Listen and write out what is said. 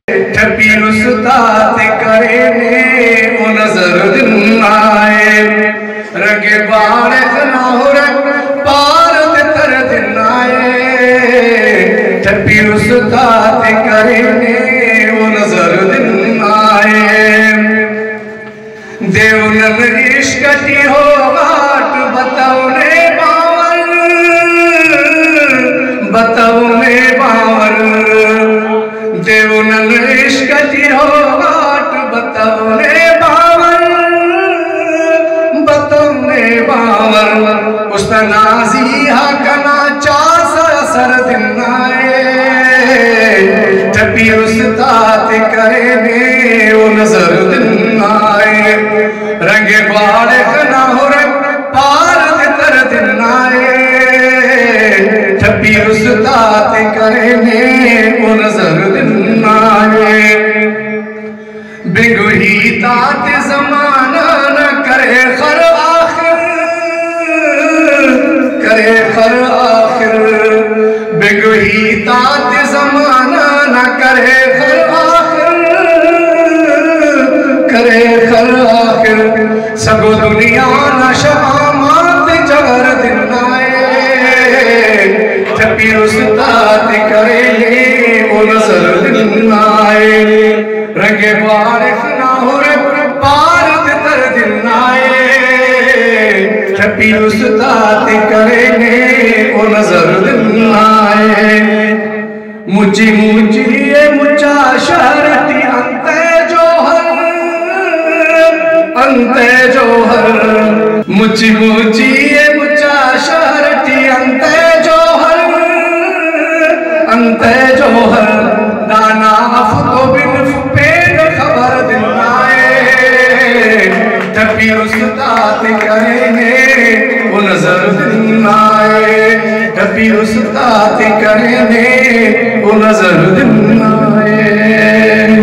ठपी उस्ताद करे ने वो नजर दिन आए रगे बाड़ ना हो पार तर दिन आए ठपी उस्ताद करे ने वो नजर दिन आए देवनन इश्क की हो बात बताओ ने बावर देवनन इश्क की हो बात बताओ ने बावर उस नाजी हकना चास असर दिन आए ठपी उस्ताद करे ने वो नजर दिन आए रंगे बाड़ ना हो पार तर दिन आए ठपी उस्ताद करे ने वो नजर दिन आए बिगुही तात जमाना न करे खर आखिर बिगुही तात जमाना न करे खर आखिर सगो दुनिया न शहामत जगर दिन आए ठपी उस्ताद करे ने वो नजर दिन आए रंगे बारिश ना हो पार तर दिन आए ठपी उस्ताद करे ने वो नजर दिन आए मुझी मुझी ये मुझा शरती अंते जोहर मुझी मुझी ये मुझा शरती अंते जोहर दाना फुतो बिन पेड़ खबर दिन आए ठपी उस्ताद करे ने वो नजर दिन आए ठपी उस्ताद करे ने वो नजर दिन आए।